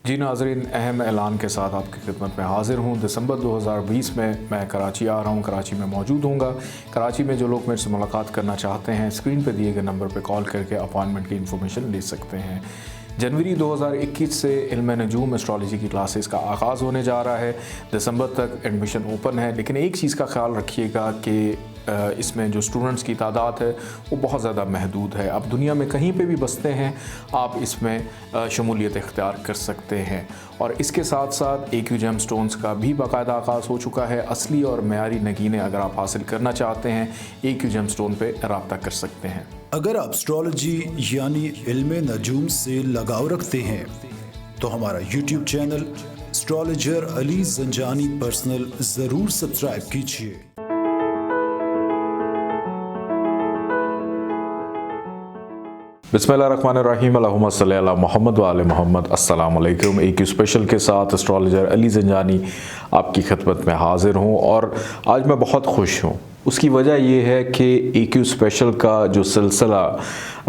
जी नाज़रीन, अहम ऐलान के साथ आपकी खिदमत में हाज़िर हूँ। दिसंबर 2020 में मैं कराची आ रहा हूँ, कराची में मौजूद होऊंगा। कराची में जो लोग मेरे से मुलाकात करना चाहते हैं, स्क्रीन पे दिए गए नंबर पे कॉल करके अपॉइंटमेंट की इन्फॉर्मेशन ले सकते हैं। जनवरी 2021 से इल्म नजूम एस्ट्रोलॉजी की क्लासेस का आगाज़ होने जा रहा है। दिसंबर तक एडमिशन ओपन है, लेकिन एक चीज़ का ख्याल रखिएगा कि इसमें जो स्टूडेंट्स की तादाद है वो बहुत ज़्यादा महदूद है। आप दुनिया में कहीं पे भी बसते हैं, आप इसमें शमूलियत इख्तियार कर सकते हैं। और इसके साथ साथ AQ जेमस्टोन्स का भी बाकायदा आगाज़ हो चुका है। असली और मयारी नगीने अगर आप हासिल करना चाहते हैं, AQ जेमस्टोन पे रब्ता कर सकते हैं। अगर आप एस्ट्रोलॉजी यानी इल्म नजूम से लगाव रखते हैं तो हमारा YouTube channel astrologer Ali Zanjani personal ज़रूर सब्सक्राइब कीजिए। बिस्मिल्लाहिर्रहमानिर्रहीम, अल्लाहुम्मा सल्ली अला मोहम्मद व आले मोहम्मद। अस्सलाम वालेकुम। AQ स्पेशल के साथ एस्ट्रोलॉजर अली ज़ंजानी आपकी खिदमत में हाज़िर हूँ और आज मैं बहुत खुश हूँ। उसकी वजह ये है कि AQ स्पेशल का जो सिलसिला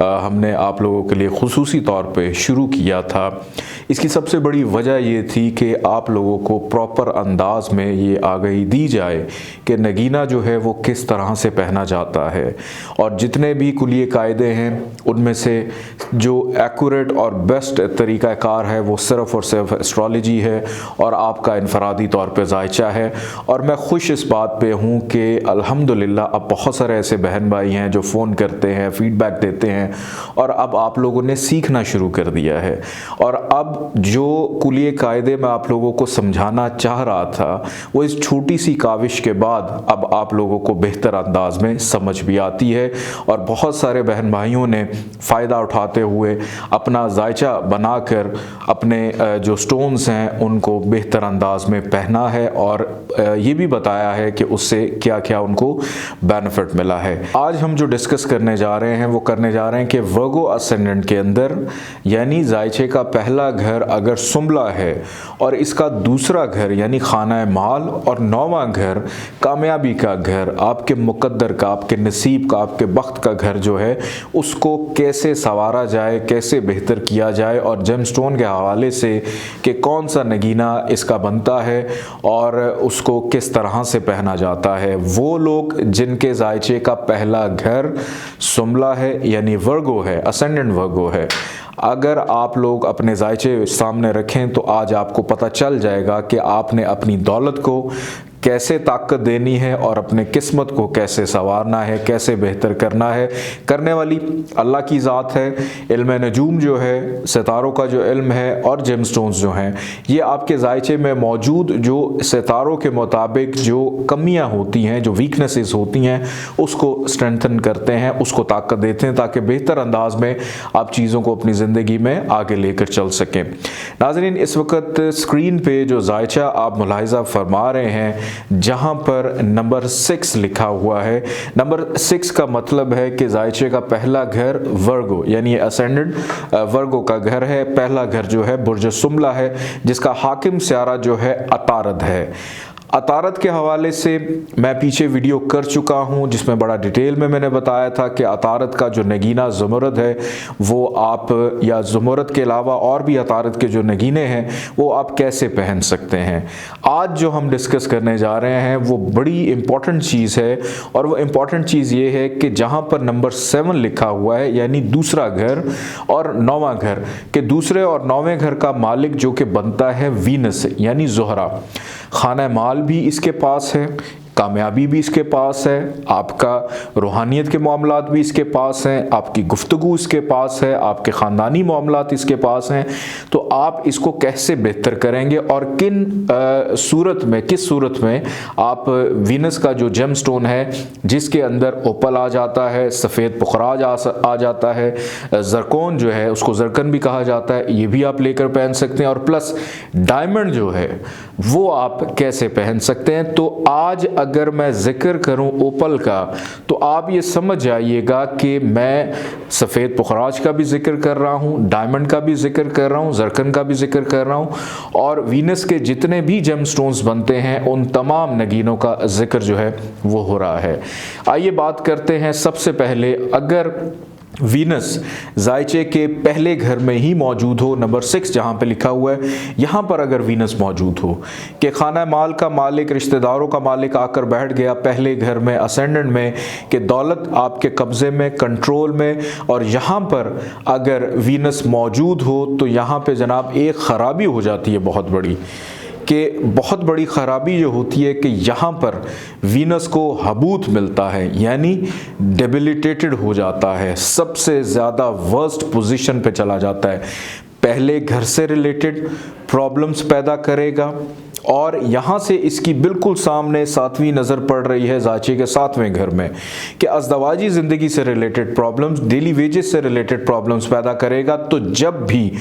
हमने आप लोगों के लिए ख़ुसूसी तौर पे शुरू किया था, इसकी सबसे बड़ी वजह ये थी कि आप लोगों को प्रॉपर अंदाज में ये आगाही दी जाए कि नगीना जो है वो किस तरह से पहना जाता है। और जितने भी कुलिये कायदे हैं उनमें से जो एक्यूरेट और बेस्ट तरीक़ाकार है वो सिर्फ़ और सिर्फ एस्ट्रोलॉजी है और आपका इनफरादी तौर पे जायचा है। और मैं खुश इस बात पे हूँ कि अल्हम्दुलिल्लाह अब बहुत सारे ऐसे बहन भाई हैं जो फ़ोन करते हैं, फ़ीडबैक देते हैं और अब आप लोगों ने सीखना शुरू कर दिया है। और अब जो कुलिये कायदे मैं आप लोगों को समझाना चाह रहा था वो इस छोटी सी काविश के बाद अब आप लोगों को बेहतर अंदाज में समझ भी आती है। और बहुत सारे बहन भाइयों ने फ़ायदा उठाते हुए अपना जायचा बनाकर अपने जो स्टोन्स हैं उनको बेहतर अंदाज में पहना है और ये भी बताया है कि उससे क्या क्या उनको बेनिफिट मिला है। आज हम जो डिस्कस करने जा रहे हैं वो करने जा रहे हैं कि वर्गो असेंडेंट के अंदर यानी जायचे का पहला घर अगर सुंबला है और इसका दूसरा घर यानी खाना माल और नौवां घर कामयाबी का घर, आपके मुकद्दर का, आपके नसीब का, आपके वक्त का घर जो है उसको कैसे संवारा जाए, कैसे बेहतर किया जाए और जेमस्टोन के हवाले से कि कौन सा नगीना इसका बनता है और उसको किस तरह से पहना जाता है। वो लोग जिनके जायचे का पहला घर सुंबला है यानी वर्गो है, असेंडेंट वर्गो है, अगर आप लोग अपने जायचे सामने रखें तो आज आपको पता चल जाएगा कि आपने अपनी दौलत को कैसे ताकत देनी है और अपने किस्मत को कैसे संवारना है, कैसे बेहतर करना है। करने वाली अल्लाह की ज़ात है। इल्म नजूम जो है, सितारों का जो इल्म है और जेमस्टोन्स जो हैं ये आपके जायचे में मौजूद जो सितारों के मुताबिक जो कमियां होती हैं, जो वीकनेसेस होती हैं उसको स्ट्रेंथन करते हैं, उसको ताकत देते हैं ताकि बेहतर अंदाज में आप चीज़ों को अपनी ज़िंदगी में आगे लेकर चल सकें। नाज़रीन, इस वक्त स्क्रीन पे जो जायचा आप मुलाहिज़ा फरमा रहे हैं जहां पर नंबर 6 लिखा हुआ है, नंबर 6 का मतलब है कि जायचे का पहला घर वर्गो यानी असेंडेंट वर्गो का घर है। पहला घर जो है बुर्ज सुंबला है जिसका हाकिम स्यारा जो है अतारद है। अतारत के हवाले से मैं पीछे वीडियो कर चुका हूं जिसमें बड़ा डिटेल में मैंने बताया था कि अतारत का जो नगीना ज़ुमरद है वो आप या ज़ुमरद के अलावा और भी अतारत के जो नगीने हैं वो आप कैसे पहन सकते हैं। आज जो हम डिस्कस करने जा रहे हैं वो बड़ी इम्पॉर्टेंट चीज़ है और वो इम्पॉर्टेंट चीज़ ये है कि जहाँ पर नंबर 7 लिखा हुआ है यानी दूसरा घर और नौवां घर के दूसरे और नौवें घर का मालिक जो कि बनता है वीनस यानी ज़ोहरा, खाना माल भी इसके पास है, कामयाबी भी इसके पास है, आपका रूहानियत के मामलात भी इसके पास हैं, आपकी गुफ्तगू इसके पास है, आपके ख़ानदानी मामलात इसके पास हैं। तो आप इसको कैसे बेहतर करेंगे और किस सूरत में आप वीनस का जो जेमस्टोन है जिसके अंदर ओपल आ जाता है, सफ़ेद पुखराज आ जाता है, जरकोन जो है उसको जरकन भी कहा जाता है, ये भी आप लेकर पहन सकते हैं और प्लस डायमंड जो है वो आप कैसे पहन सकते हैं। तो आज अगर मैं जिक्र करूं ओपल का तो आप ये समझ जाइएगा कि मैं सफ़ेद पुखराज का भी जिक्र कर रहा हूं, डायमंड का भी जिक्र कर रहा हूं, जरकन का भी जिक्र कर रहा हूं और वीनस के जितने भी जेमस्टोन्स बनते हैं उन तमाम नगीनों का जिक्र जो है वो हो रहा है। आइए बात करते हैं सबसे पहले, अगर वीनस जायचे के पहले घर में ही मौजूद हो, नंबर 6 जहाँ पे लिखा हुआ है, यहाँ पर अगर वीनस मौजूद हो कि खाना माल का मालिक, रिश्तेदारों का मालिक आकर बैठ गया पहले घर में असेंडेंट में, कि दौलत आपके कब्ज़े में, कंट्रोल में, और यहाँ पर अगर वीनस मौजूद हो तो यहाँ पे जनाब एक ख़राबी हो जाती है बहुत बड़ी, कि बहुत बड़ी ख़राबी ये होती है कि यहाँ पर वीनस को हबूत मिलता है, यानी डेबिलिटेटेड हो जाता है, सबसे ज़्यादा वर्स्ट पोजीशन पे चला जाता है, पहले घर से रिलेटेड प्रॉब्लम्स पैदा करेगा। और यहाँ से इसकी बिल्कुल सामने 7वीं नज़र पड़ रही है जायचे के 7वें घर में, कि अज़दवाजी ज़िंदगी से रिलेटेड प्रॉब्लम्स, डेली वेजेस से रिलेटेड प्रॉब्लम्स पैदा करेगा। तो जब भी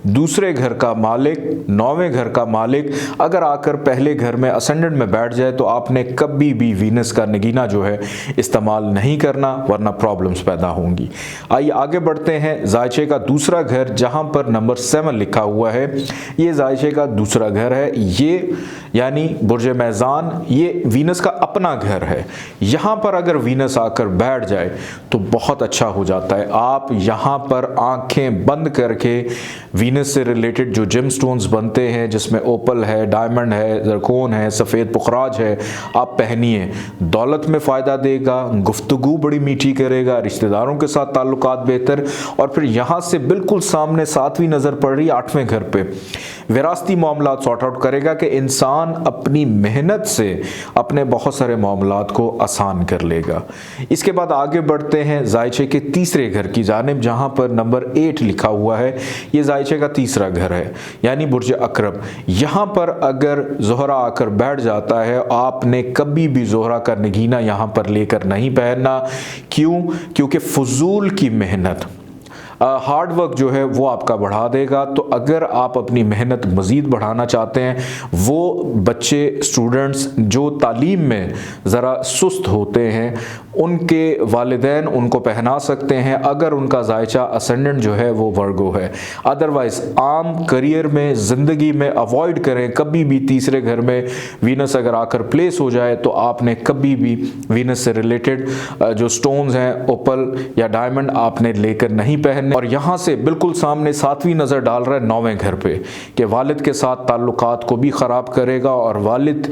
दूसरे घर का मालिक, 9वें घर का मालिक अगर आकर पहले घर में असेंडेंट में बैठ जाए तो आपने कभी भी वीनस का नगीना जो है इस्तेमाल नहीं करना, वरना प्रॉब्लम्स पैदा होंगी। आइए आगे बढ़ते हैं। जायचे का दूसरा घर जहाँ पर नंबर 7 लिखा हुआ है, ये जायचे का दूसरा घर है, ये यानी बुर्ज मैज़ान, ये वीनस का अपना घर है। यहाँ पर अगर वीनस आकर बैठ जाए तो बहुत अच्छा हो जाता है। आप यहाँ पर आंखें बंद करके वीनस से रिलेटेड जो जेम स्टोन्स बनते हैं, जिसमें ओपल है, डायमंड है, ज़रकोन है, सफ़ेद पुखराज है, आप पहनिए। दौलत में फ़ायदा देगा, गुफ्तगू बड़ी मीठी करेगा, रिश्तेदारों के साथ ताल्लुकात बेहतर। और फिर यहाँ से बिल्कुल सामने 7वीं नज़र पड़ रही है 8वें घर पे, विरासती मामलात सॉर्ट आउट करेगा कि इंसान अपनी मेहनत से अपने बहुत सारे मामलात को आसान कर लेगा। इसके बाद आगे बढ़ते हैं जायचे के तीसरे घर की जानिब, जहाँ पर नंबर 8 लिखा हुआ है, ये जायचे का तीसरा घर है, यानी बुर्ज अकरब। यहाँ पर अगर ज़ोहरा आकर बैठ जाता है, आपने कभी भी ज़ोहरा का नगीना यहाँ पर लेकर नहीं पहनना। क्यों? क्योंकि फजूल की मेहनत, हार्ड वर्क जो है वो आपका बढ़ा देगा। तो अगर आप अपनी मेहनत मज़ीद बढ़ाना चाहते हैं, वो बच्चे, स्टूडेंट्स जो तालीम में ज़रा सुस्त होते हैं, उनके वालिदैन उनको पहना सकते हैं अगर उनका जायचा असेंडेंट जो है वो वर्गो है। अदरवाइज़ आम करियर में, ज़िंदगी में अवॉइड करें कभी भी तीसरे घर में वीनस अगर आकर प्लेस हो जाए तो आपने कभी भी वीनस से रिलेटेड जो स्टोन्स हैं, ओपल या डायमंड, आपने लेकर नहीं पहनने। और यहाँ से बिल्कुल सामने 7वीं नज़र डाल रहा है 9वें घर पे, कि वालिद के साथ ताल्लुकात को भी ख़राब करेगा और वालिद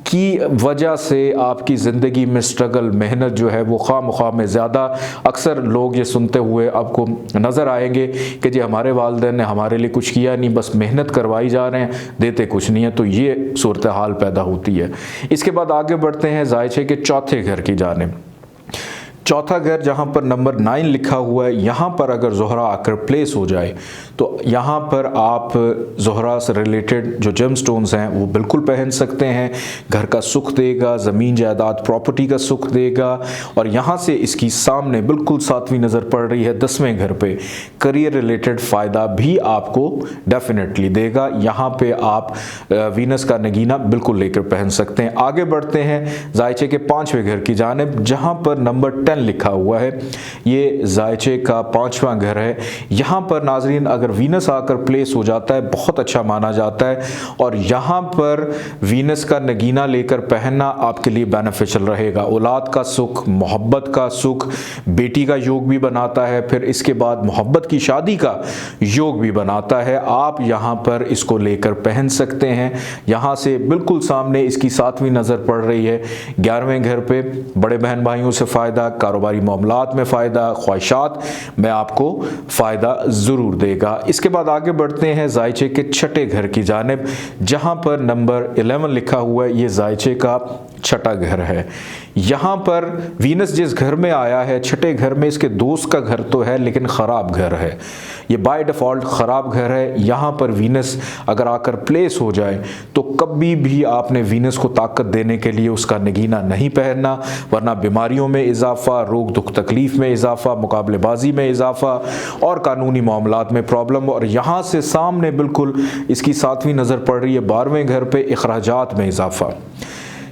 की वजह से आपकी ज़िंदगी में स्ट्रगल, मेहनत जो है वो ख़ाम में ज़्यादा। अक्सर लोग ये सुनते हुए आपको नज़र आएंगे कि जी हमारे वालिदैन ने हमारे लिए कुछ किया नहीं, बस मेहनत करवाई जा रहे हैं, देते कुछ नहीं है। तो ये सूरत हाल पैदा होती है। इसके बाद आगे बढ़ते हैं जायचे के चौथे घर की जानिब। चौथा घर जहाँ पर नंबर 9 लिखा हुआ है, यहाँ पर अगर ज़ोहरा आकर प्लेस हो जाए तो यहाँ पर आप ज़ोहरा से रिलेटेड जो जेम स्टोन्स हैं वो बिल्कुल पहन सकते हैं। घर का सुख देगा, ज़मीन जायदाद प्रॉपर्टी का सुख देगा। और यहाँ से इसकी सामने बिल्कुल 7वीं नज़र पड़ रही है 10वें घर पे, करियर रिलेटेड फ़ायदा भी आपको डेफिनेटली देगा। यहाँ पे आप वीनस का नगीना बिल्कुल लेकर पहन सकते हैं। आगे बढ़ते हैं जायचे के 5वें घर की जानिब, जहाँ पर नंबर 10 लिखा हुआ है, ये जायचे का 5वां घर है। यहाँ पर नाजरीन अगर वीनस आकर प्लेस हो जाता है बहुत अच्छा माना जाता है। और यहाँ पर वीनस का नगीना लेकर पहनना आपके लिए बेनिफिशियल रहेगा। औलाद का सुख, मोहब्बत का सुख, बेटी का योग भी बनाता है, फिर इसके बाद मोहब्बत की शादी का योग भी बनाता है। आप यहाँ पर इसको लेकर पहन सकते हैं। यहाँ से बिल्कुल सामने इसकी 7वीं नज़र पड़ रही है 11वें घर पे। बड़े बहन भाइयों से फ़ायदा, कारोबारी मामलात में फ़ायदा, ख्वाहिशात में आपको फ़ायदा ज़रूर देगा। इसके बाद आगे बढ़ते हैं जायचे के 6ठे घर की जानिब, जहाँ पर नंबर 11 लिखा हुआ है, ये जायचे का 6ठा घर है। यहाँ पर वीनस जिस घर में आया है, 6ठे घर में इसके दोस्त का घर तो है लेकिन ख़राब घर है, ये बाय डिफ़ॉल्ट ख़राब घर है। यहाँ पर वीनस अगर आकर प्लेस हो जाए तो कभी भी आपने वीनस को ताकत देने के लिए उसका नगीना नहीं पहनना, वरना बीमारियों में इजाफा, रोग दुख तकलीफ़ में इजाफा, मुकाबलेबाजी में इजाफा और कानूनी मामलात में प्रॉब्लम। और यहाँ से सामने बिल्कुल इसकी 7वीं नज़र पड़ रही है 12वें घर पे, अखराजात में इजाफा।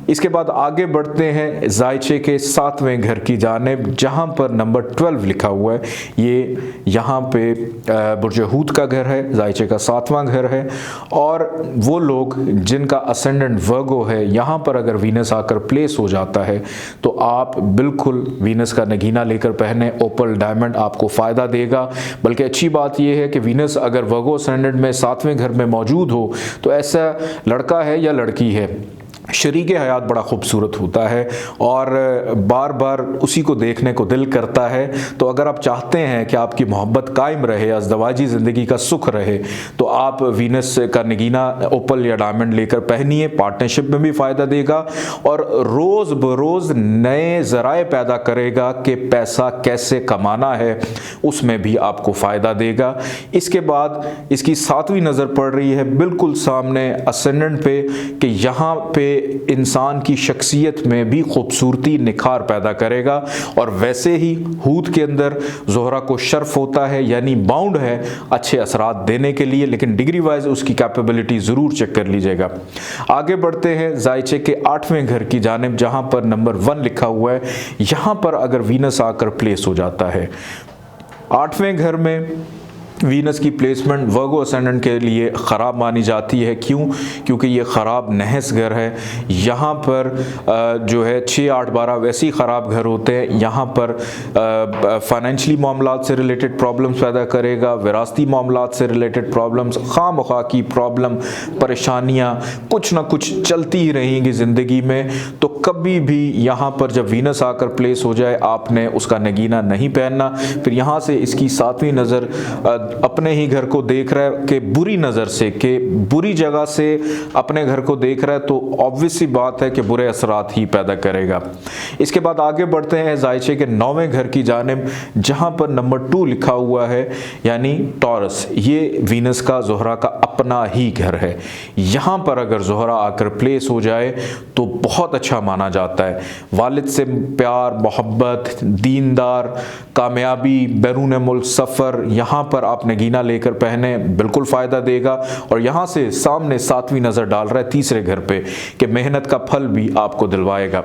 इसके बाद आगे बढ़ते हैं जायचे के 7वें घर की जानिब, जहाँ पर नंबर 12 लिखा हुआ है। ये यहाँ पे बुर्ज हूत का घर है, जायचे का 7वां घर है। और वो लोग जिनका असेंडेंट वर्गो है, यहाँ पर अगर वीनस आकर प्लेस हो जाता है तो आप बिल्कुल वीनस का नगीना लेकर पहने, ओपल डायमंड आपको फ़ायदा देगा। बल्कि अच्छी बात यह है कि वीनस अगर वर्गो असेंडेंट में 7वें घर में मौजूद हो तो ऐसा लड़का है या लड़की है, शरीक हयात बड़ा खूबसूरत होता है और बार बार उसी को देखने को दिल करता है। तो अगर आप चाहते हैं कि आपकी मोहब्बत कायम रहे, अज़दवाजी ज़िंदगी का सुख रहे, तो आप वीनस का नगीना ओपल या डायमंड लेकर पहनिए। पार्टनरशिप में भी फ़ायदा देगा और रोज़ बरोज़ नए ज़राए पैदा करेगा कि पैसा कैसे कमाना है, उसमें भी आपको फ़ायदा देगा। इसके बाद इसकी 7वीं नज़र पड़ रही है बिल्कुल सामने असेंडेंट पे कि यहाँ पे इंसान की शख्सियत में भी खूबसूरती निखार पैदा करेगा। और वैसे ही हूत के अंदर ज़ोहरा को शर्फ होता है, यानी बाउंड है अच्छे असरात देने के लिए, लेकिन डिग्री वाइज उसकी कैपेबिलिटी ज़रूर चेक कर लीजिएगा। आगे बढ़ते हैं जायचे के 8वें घर की जानिब, जहाँ पर नंबर 1 लिखा हुआ है। यहाँ पर अगर वीनस आकर प्लेस हो जाता है 8वें घर में, वीनस की प्लेसमेंट वर्गो असेंडेंट के लिए ख़राब मानी जाती है। क्यों? क्योंकि ये ख़राब नहस घर है। यहाँ पर जो है 6, 8, 12 वैसे ही ख़राब घर होते हैं। यहाँ पर फाइनेंशली मामलात से रिलेटेड प्रॉब्लम्स पैदा करेगा, विरासती मामलात से रिलेटेड प्रॉब्लम्स, खामखा की प्रॉब्लम, परेशानियाँ कुछ ना कुछ चलती ही रहेंगी ज़िंदगी में। तो कभी भी यहाँ पर जब वीनस आकर प्लेस हो जाए आपने उसका नगीना नहीं पहनना। फिर यहाँ से इसकी 7वीं नज़र अपने ही घर को देख रहा है कि बुरी नज़र से, कि बुरी जगह से अपने घर को देख रहा है, तो ऑब्वियस सी बात है कि बुरे असरात ही पैदा करेगा। इसके बाद आगे बढ़ते हैं जायचे के 9वें घर की जानिब, जहाँ पर नंबर 2 लिखा हुआ है, यानी टॉरस। ये वीनस का ज़ोहरा का अपना ही घर है। यहाँ पर अगर ज़ोहरा आकर प्लेस हो जाए तो बहुत अच्छा माना जाता है। वालिद से प्यार, मोहब्बत, दीनदार, कामयाबी, बैरून मुल्क सफ़र, यहाँ पर आप नगीना लेकर पहने, बिल्कुल फ़ायदा देगा। और यहाँ से सामने 7वीं नज़र डाल रहा है 3रे घर पे कि मेहनत का फल भी आपको दिलवाएगा।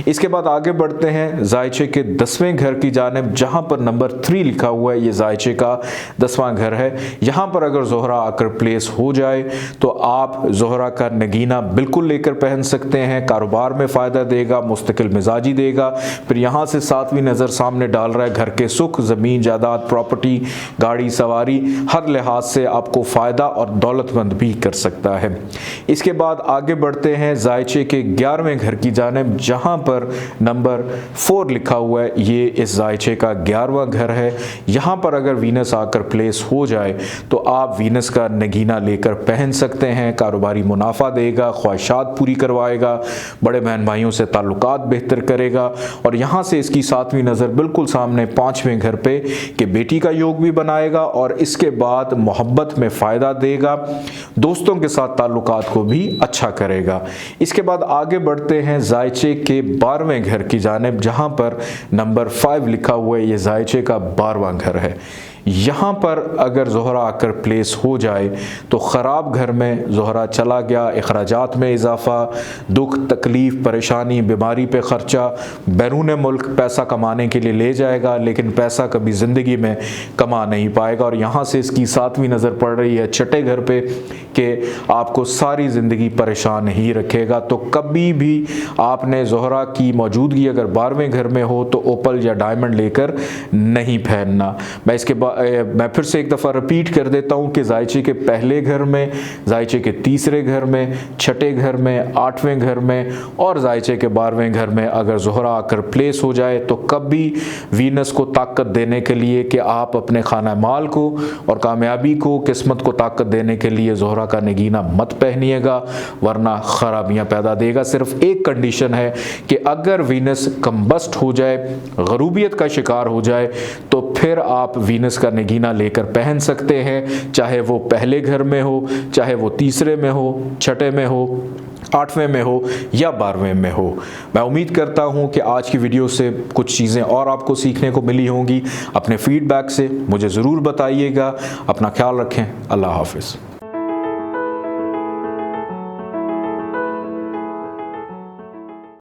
इसके बाद आगे बढ़ते हैं जायचे के 10वें घर की जानिब, जहाँ पर नंबर 3 लिखा हुआ है। ये जायचे का 10वां घर है। यहाँ पर अगर ज़ोहरा आकर प्लेस हो जाए तो आप ज़ोहरा का नगीना बिल्कुल लेकर पहन सकते हैं। कारोबार में फ़ायदा देगा, मुस्तकिल मिजाजी देगा। फिर यहाँ से 7वीं नज़र सामने डाल रहा है घर के सुख, ज़मीन जायदाद, प्रॉपर्टी, गाड़ी सवारी, हर लिहाज से आपको फ़ायदा और दौलतमंद भी कर सकता है। इसके बाद आगे बढ़ते हैं जायचे के 11वें घर की जानिब, जहाँ पर नंबर 4 लिखा हुआ है। ये इस जायचे का 11वां घर है। यहाँ पर अगर वीनस आकर प्लेस हो जाए तो आप वीनस का नगीना लेकर पहन सकते हैं। कारोबारी मुनाफा देगा, ख्वाहिशात पूरी करवाएगा, बड़े बहन भाइयों से ताल्लुकात बेहतर करेगा। और यहाँ से इसकी 7वीं नज़र बिल्कुल सामने 5वें घर पे कि बेटी का योग भी बनाएगा और इसके बाद मोहब्बत में फ़ायदा देगा, दोस्तों के साथ ताल्लुकात को भी अच्छा करेगा। इसके बाद आगे बढ़ते हैं जायचे के 12वें घर की जानिब, जहाँ पर नंबर 5 लिखा हुआ है। ये जायचे का 12वां घर है। यहाँ पर अगर ज़ोहरा आकर प्लेस हो जाए तो ख़राब घर में ज़ोहरा चला गया, अखराजात में इजाफ़ा, दुख, तकलीफ़, परेशानी, बीमारी पे ख़र्चा, बैरून मुल्क पैसा कमाने के लिए ले जाएगा, लेकिन पैसा कभी ज़िंदगी में कमा नहीं पाएगा। और यहाँ से इसकी 7वीं नज़र पड़ रही है 6ठे घर पे कि आपको सारी ज़िंदगी परेशान ही रखेगा। तो कभी भी आपने ज़ोहरा की मौजूदगी अगर 12वें घर में हो तो ओपल या डायमंड लेकर नहीं पहनना। मैं फिर से एक दफ़ा रिपीट कर देता हूँ कि जायचे के पहले घर में, जायचे के 3रे घर में, 6ठे घर में, 8वें घर में और जायचे के 12वें घर में अगर ज़ोहरा आकर प्लेस हो जाए तो कभी वीनस को ताकत देने के लिए कि आप अपने खाना माल को और कामयाबी को, किस्मत को ताकत देने के लिए ज़ोहरा का नगीना मत पहनिएगा, वरना ख़राबियाँ पैदा देगा। सिर्फ एक कंडीशन है कि अगर वीनस कम्बस्ट हो जाए, गरूबियत का शिकार हो जाए, तो फिर आप वीनस का नगीना लेकर पहन सकते हैं, चाहे वो पहले घर में हो, चाहे वो 3रे में हो, 6ठे में हो, 8वें में हो या 12वें में हो। मैं उम्मीद करता हूं कि आज की वीडियो से कुछ चीज़ें और आपको सीखने को मिली होंगी। अपने फीडबैक से मुझे ज़रूर बताइएगा। अपना ख्याल रखें। अल्लाह हाफ़िज़।